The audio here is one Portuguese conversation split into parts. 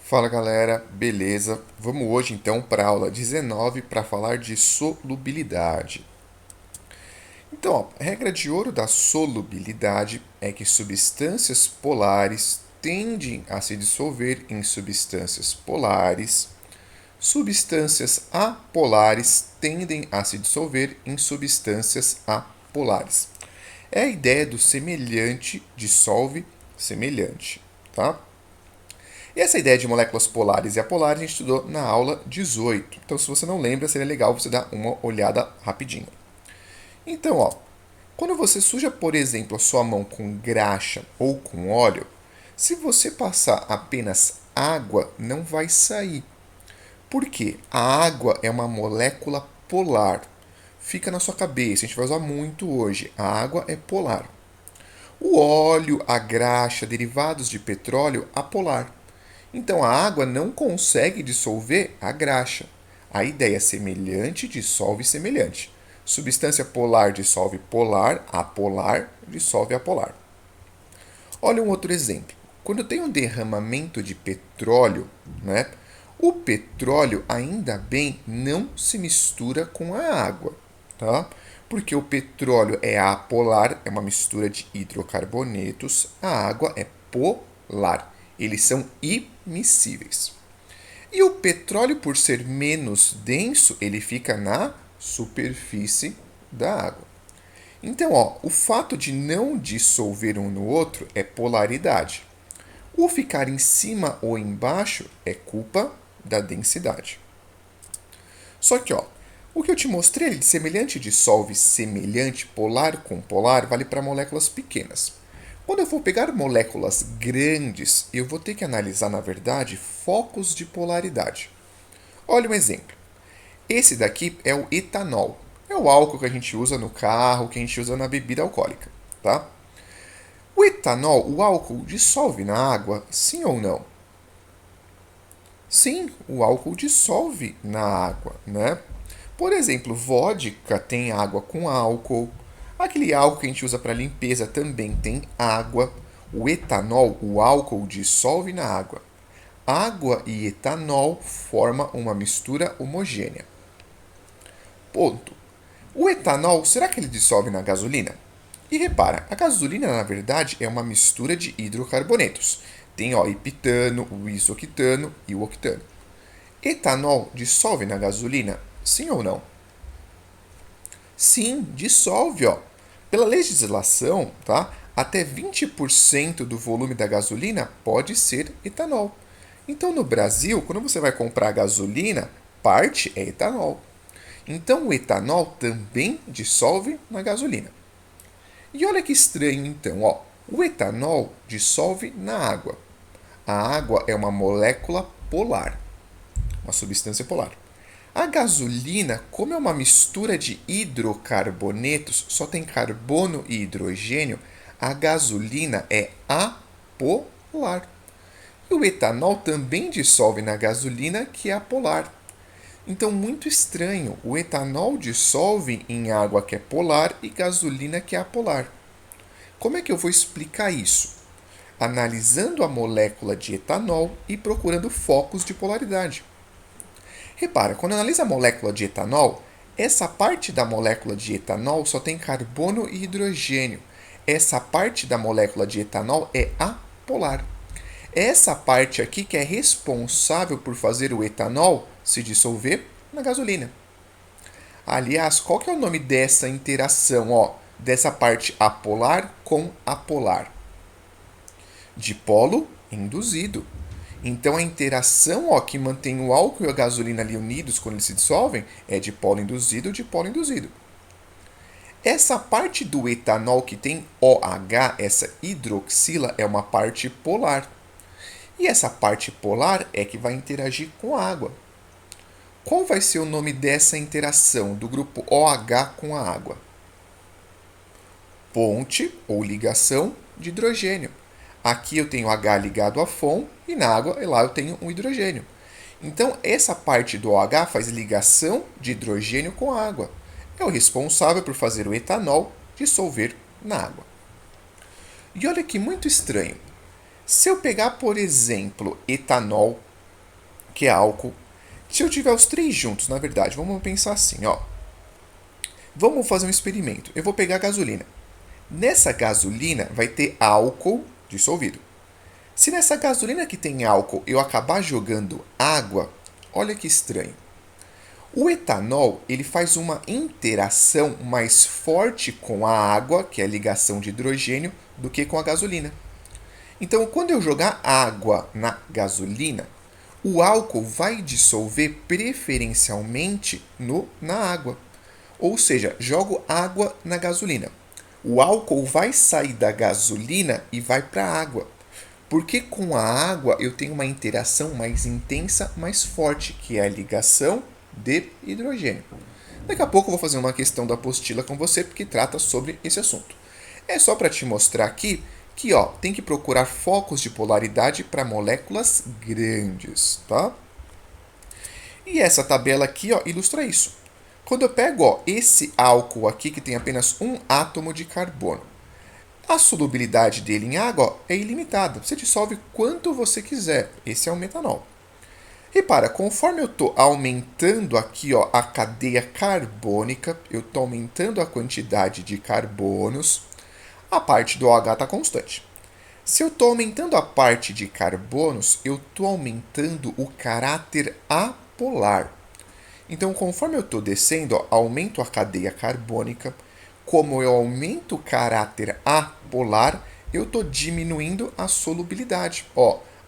Fala galera, beleza? Vamos hoje então para a aula 19 para falar de solubilidade. Então, a regra de ouro da solubilidade é que substâncias polares tendem a se dissolver em substâncias polares, substâncias apolares tendem a se dissolver em substâncias apolares. É a ideia do semelhante dissolve semelhante, tá? E essa ideia de moléculas polares e apolares a gente estudou na aula 18. Então, se você não lembra, seria legal você dar uma olhada rapidinho. Então, quando você suja, por exemplo, a sua mão com graxa ou com óleo, se você passar apenas água, não vai sair. Por quê? A água é uma molécula polar. Fica na sua cabeça, a gente vai usar muito hoje. A água é polar. O óleo, a graxa, derivados de petróleo, apolar. Então a água não consegue dissolver a graxa. A ideia semelhante dissolve semelhante. Substância polar dissolve polar, apolar dissolve apolar. Olha um outro exemplo. Quando tem um derramamento de petróleo, né, o petróleo ainda bem não se mistura com a água, tá? Porque o petróleo é apolar, é uma mistura de hidrocarbonetos, a água é polar. Eles são imissíveis. E o petróleo, por ser menos denso, ele fica na superfície da água. Então, o fato de não dissolver um no outro é polaridade. O ficar em cima ou embaixo é culpa da densidade. Só que, o que eu te mostrei de semelhante dissolve semelhante, polar com polar, vale para moléculas pequenas. Quando eu for pegar moléculas grandes, eu vou ter que analisar, na verdade, focos de polaridade. Olha um exemplo. Esse daqui é o etanol. É o álcool que a gente usa no carro, que a gente usa na bebida alcoólica, tá? O etanol, o álcool, dissolve na água, sim ou não? Sim, o álcool dissolve na água, né? Por exemplo, vodka tem água com álcool. Aquele álcool que a gente usa para limpeza também tem água. O etanol, o álcool, dissolve na água. Água e etanol formam uma mistura homogênea. Ponto. O etanol, será que ele dissolve na gasolina? E repara, a gasolina na verdade é uma mistura de hidrocarbonetos. Tem o epitano, o isoctano e o octano. Etanol dissolve na gasolina? Sim ou não? Sim, dissolve, Pela legislação, tá? Até 20% do volume da gasolina pode ser etanol. Então, no Brasil, quando você vai comprar gasolina, parte é etanol. Então, o etanol também dissolve na gasolina. E olha que estranho, então, o etanol dissolve na água. A água é uma molécula polar, uma substância polar. A gasolina, como é uma mistura de hidrocarbonetos, só tem carbono e hidrogênio, a gasolina é apolar. E o etanol também dissolve na gasolina, que é apolar. Então, muito estranho, o etanol dissolve em água que é polar e gasolina que é apolar. Como é que eu vou explicar isso? Analisando a molécula de etanol e procurando focos de polaridade. Repara, quando analisa a molécula de etanol, essa parte da molécula de etanol só tem carbono e hidrogênio. Essa parte da molécula de etanol é apolar. Essa parte aqui que é responsável por fazer o etanol se dissolver na gasolina. Aliás, qual que é o nome dessa interação, dessa parte apolar com apolar? Dipolo induzido. Então a interação que mantém o álcool e a gasolina ali unidos quando eles se dissolvem é dipolo induzido, dipolo induzido. Essa parte do etanol que tem OH, essa hidroxila, é uma parte polar. E essa parte polar é que vai interagir com a água. Qual vai ser o nome dessa interação do grupo OH com a água? Ponte ou ligação de hidrogênio. Aqui eu tenho H ligado a FON e na água lá eu tenho um hidrogênio. Então, essa parte do OH faz ligação de hidrogênio com a água. É o responsável por fazer o etanol dissolver na água. E olha que muito estranho. Se eu pegar, por exemplo, etanol, que é álcool. Se eu tiver os três juntos, na verdade, vamos pensar assim, ó. Vamos fazer um experimento. Eu vou pegar a gasolina. Nessa gasolina vai ter álcool dissolvido. Se nessa gasolina que tem álcool eu acabar jogando água, olha que estranho. O etanol ele faz uma interação mais forte com a água, que é a ligação de hidrogênio, do que com a gasolina. Então, quando eu jogar água na gasolina, o álcool vai dissolver preferencialmente na água. Ou seja, jogo água na gasolina. O álcool vai sair da gasolina e vai para a água. Porque com a água eu tenho uma interação mais intensa, mais forte, que é a ligação de hidrogênio. Daqui a pouco eu vou fazer uma questão da apostila com você, porque trata sobre esse assunto. É só para te mostrar aqui que tem que procurar focos de polaridade para moléculas grandes, tá? E essa tabela aqui ilustra isso. Quando eu pego esse álcool aqui, que tem apenas um átomo de carbono, a solubilidade dele em água é ilimitada. Você dissolve quanto você quiser. Esse é o metanol. Repara, conforme eu estou aumentando aqui a cadeia carbônica, eu estou aumentando a quantidade de carbonos, a parte do OH está constante. Se eu estou aumentando a parte de carbonos, eu estou aumentando o caráter apolar. Então, conforme eu estou descendo, aumento a cadeia carbônica. Como eu aumento o caráter apolar, eu estou diminuindo a solubilidade.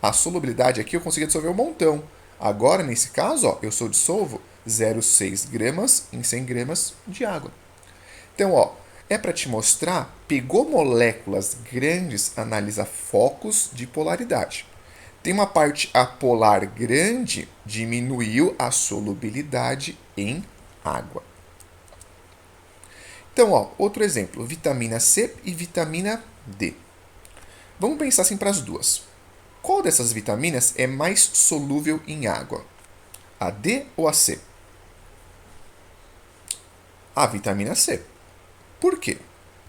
A solubilidade aqui eu consegui dissolver um montão. Agora, nesse caso, eu só dissolvo 0,6 gramas em 100 gramas de água. Então, é para te mostrar, pegou moléculas grandes, analisa focos de polaridade. Tem uma parte apolar grande, diminuiu a solubilidade em água. Então, outro exemplo, vitamina C e vitamina D. Vamos pensar assim para as duas. Qual dessas vitaminas é mais solúvel em água? A D ou a C? A vitamina C. Por quê?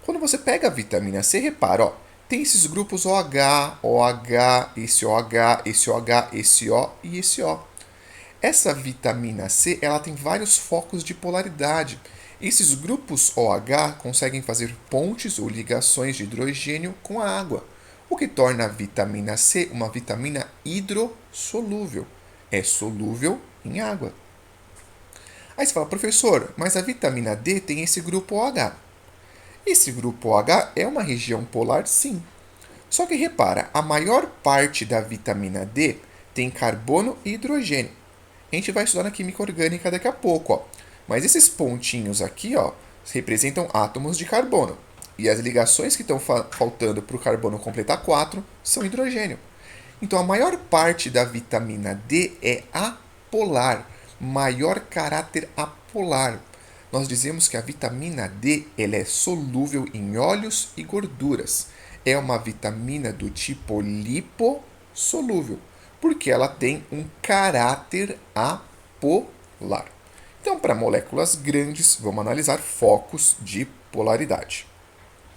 Quando você pega a vitamina C, repara, tem esses grupos OH, OH, esse OH, esse OH, esse O e esse O. Essa vitamina C, ela tem vários focos de polaridade. Esses grupos OH conseguem fazer pontes ou ligações de hidrogênio com a água, o que torna a vitamina C uma vitamina hidrossolúvel. É solúvel em água. Aí você fala, professor, mas a vitamina D tem esse grupo OH. Esse grupo OH é uma região polar, sim. Só que repara, a maior parte da vitamina D tem carbono e hidrogênio. A gente vai estudar na química orgânica daqui a pouco, Mas esses pontinhos aqui, representam átomos de carbono. E as ligações que estão faltando para o carbono completar 4 são hidrogênio. Então, a maior parte da vitamina D é apolar, maior caráter apolar. Nós dizemos que a vitamina D ela é solúvel em óleos e gorduras. É uma vitamina do tipo lipossolúvel, porque ela tem um caráter apolar. Então, para moléculas grandes, vamos analisar focos de polaridade.